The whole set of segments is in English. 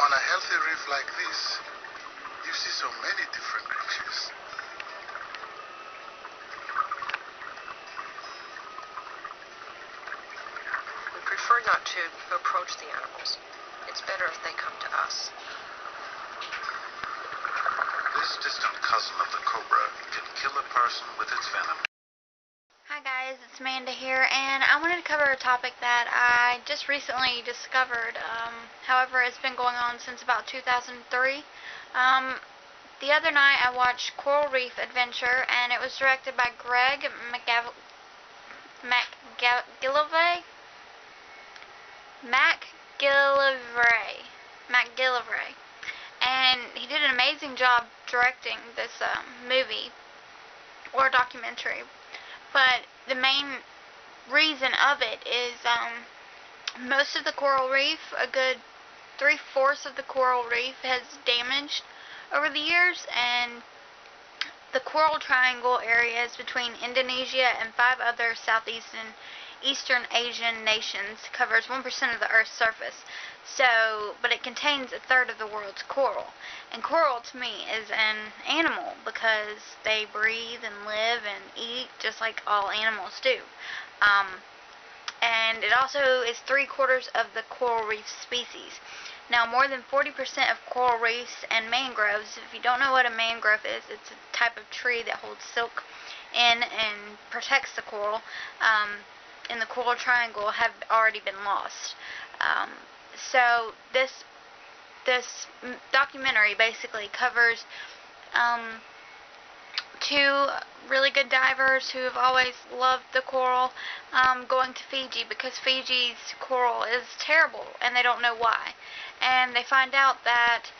On a healthy reef like this, you see so many different creatures. We prefer not to approach the animals. It's better if they come to us. This distant cousin of the cobra can kill a person with its venom. Hi guys, it's Manda here, and I wanted to cover a topic that I just recently discovered. However, it's been going on since about 2003. The other night I watched Coral Reef Adventure, and it was directed by Greg MacGillivray. And he did an amazing job directing this movie, or documentary. But the main reason of it is most of the coral reef, a good 3/4 of the coral reef, has damaged over the years, and the coral triangle areas between Indonesia and 5 other Eastern Asian nations covers 1% of the Earth's surface. But it contains 1/3 of the world's coral. And coral, to me, is an animal because they breathe and live and eat just like all animals do. And it also is 3/4 of the coral reef species. Now, more than 40% of coral reefs and mangroves, if you don't know what a mangrove is, it's a type of tree that holds silk in and protects the coral, in the coral triangle, have already been lost. So this documentary basically covers 2 really good divers who have always loved the coral going to Fiji, because Fiji's coral is terrible and they don't know why. And they find out that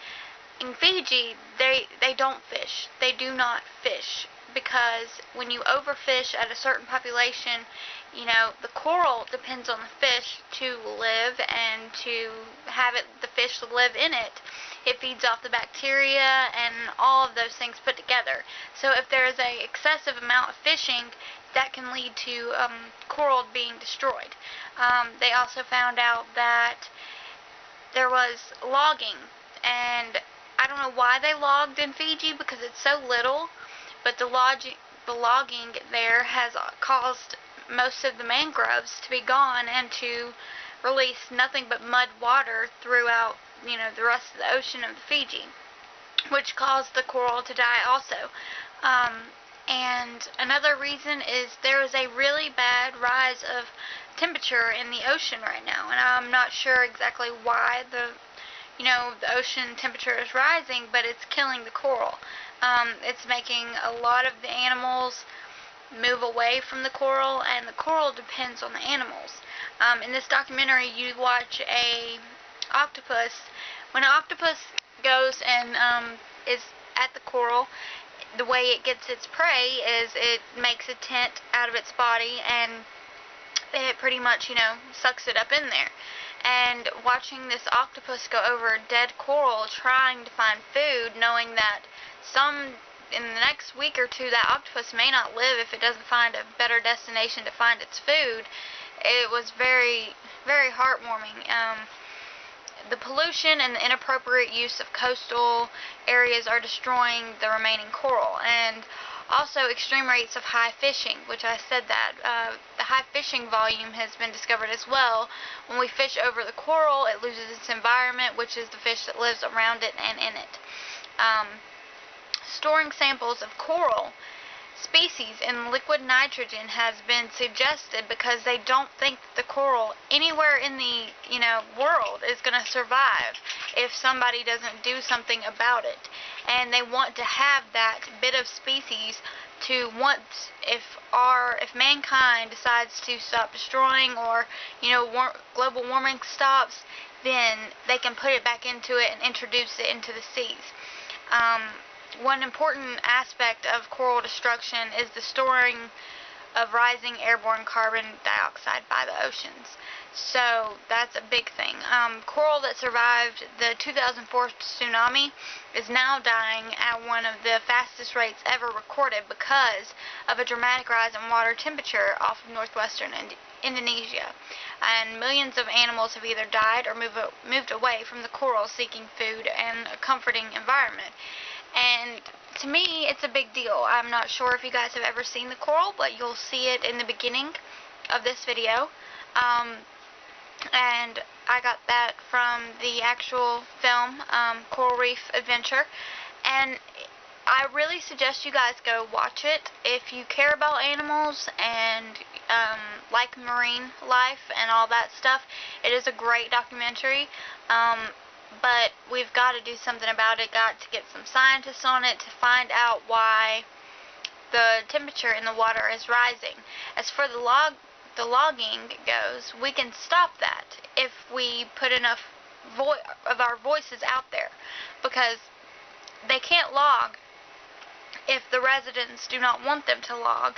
in Fiji they don't fish. They do not fish, because when you overfish at a certain population, you know, the coral depends on the fish to live and to have the fish live in it. It feeds off the bacteria and all of those things put together. So if there is an excessive amount of fishing, that can lead to coral being destroyed. They also found out that there was logging, and I don't know why they logged in Fiji because it's so little, but the logging there has caused most of the mangroves to be gone and to release nothing but mud water throughout, you know, the rest of the ocean of Fiji, which caused the coral to die also. And another reason is there is a really bad rise of temperature in the ocean right now, and I'm not sure exactly why the ocean temperature is rising, but it's killing the coral. It's making a lot of the animals move away from the coral, and the coral depends on the animals. In this documentary, you watch a octopus. When an octopus goes and is at the coral, the way it gets its prey is it makes a tent out of its body, and it pretty much, sucks it up in there. And watching this octopus go over dead coral trying to find food, knowing that in the next week or 2 that octopus may not live if it doesn't find a better destination to find its food, it was very, very heartwarming. The pollution and the inappropriate use of coastal areas are destroying the remaining coral, and also extreme rates of high fishing, which I said that. The high fishing volume has been discovered as well. When we fish over the coral, it loses its environment, which is the fish that lives around it and in it. Storing samples of coral species in liquid nitrogen has been suggested because they don't think that the coral anywhere in the world is going to survive if somebody doesn't do something about it. And they want to have that bit of species to once, if mankind decides to stop destroying, or global warming stops, then they can put it back into it and introduce it into the seas. One important aspect of coral destruction is the storing of rising airborne carbon dioxide by the oceans. So that's a big thing. Coral that survived the 2004 tsunami is now dying at one of the fastest rates ever recorded because of a dramatic rise in water temperature off of northwestern Indonesia, and millions of animals have either died or moved away from the coral seeking food and a comforting environment. And to me, it's a big deal. I'm not sure if you guys have ever seen the coral, but you'll see it in the beginning of this video. And I got that from the actual film, Coral Reef Adventure. And I really suggest you guys go watch it if you care about animals and like marine life and all that stuff. It is a great documentary, but we've got to do something about it. Got to get some scientists on it to find out why the temperature in the water is rising. As for the logging goes, we can stop that if we put enough of our voices out there, because they can't log if the residents do not want them to log,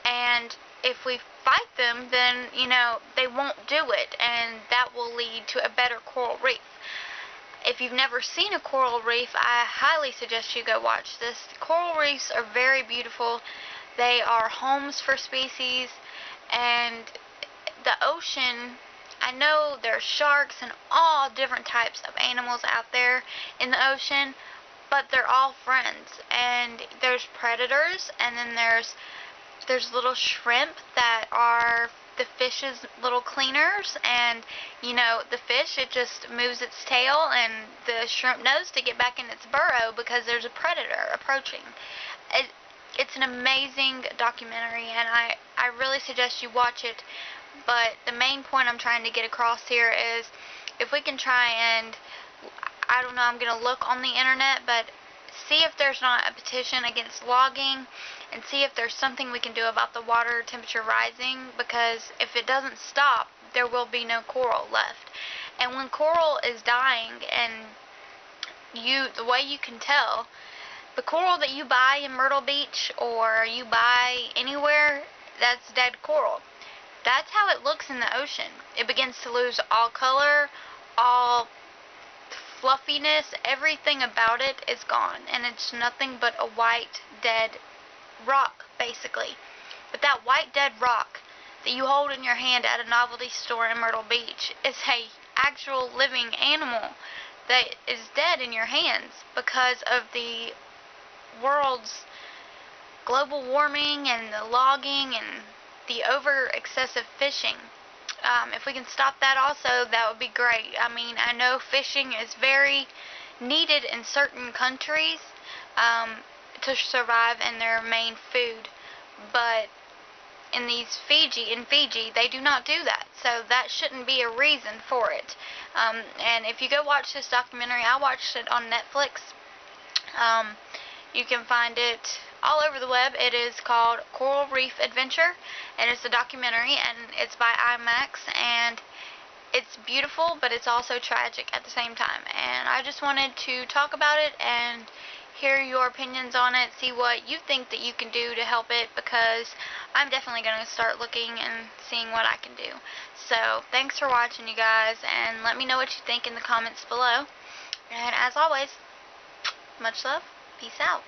and if we fight them, then, you know, they won't do it, and that will lead to a better coral reef. If you've never seen a coral reef, I highly suggest you go watch this. Coral reefs are very beautiful. They are homes for species, and the ocean, I know there's sharks and all different types of animals out there in the ocean, but they're all friends. And there's predators, and then there's little shrimp that are the fish's little cleaners, and you know, the fish, it just moves its tail and the shrimp knows to get back in its burrow because there's a predator approaching. It's an amazing documentary, and I really suggest you watch it. But the main point I'm trying to get across here is, if we can try and, I don't know, I'm going to look on the internet, but see if there's not a petition against logging, and see if there's something we can do about the water temperature rising, because if it doesn't stop, there will be no coral left. And when coral is dying, and the way you can tell, the coral that you buy in Myrtle Beach or you buy anywhere, that's dead coral. That's how it looks in the ocean. It begins to lose all color, all fluffiness, everything about it is gone, and it's nothing but a white dead rock, basically. But that white dead rock that you hold in your hand at a novelty store in Myrtle Beach is a actual living animal that is dead in your hands because of the world's global warming and the logging and the over excessive fishing. If we can stop that also, that would be great. I mean, I know fishing is very needed in certain countries to survive in their main food, but in Fiji, they do not do that, so that shouldn't be a reason for it. And if you go watch this documentary, I watched it on Netflix. You can find it all over the web. It is called Coral Reef Adventure, and it's a documentary, and it's by IMAX, and it's beautiful, but it's also tragic at the same time. And I just wanted to talk about it and hear your opinions on it, see what you think that you can do to help it, because I'm definitely going to start looking and seeing what I can do. So, thanks for watching, you guys, and let me know what you think in the comments below. And as always, much love. Peace out.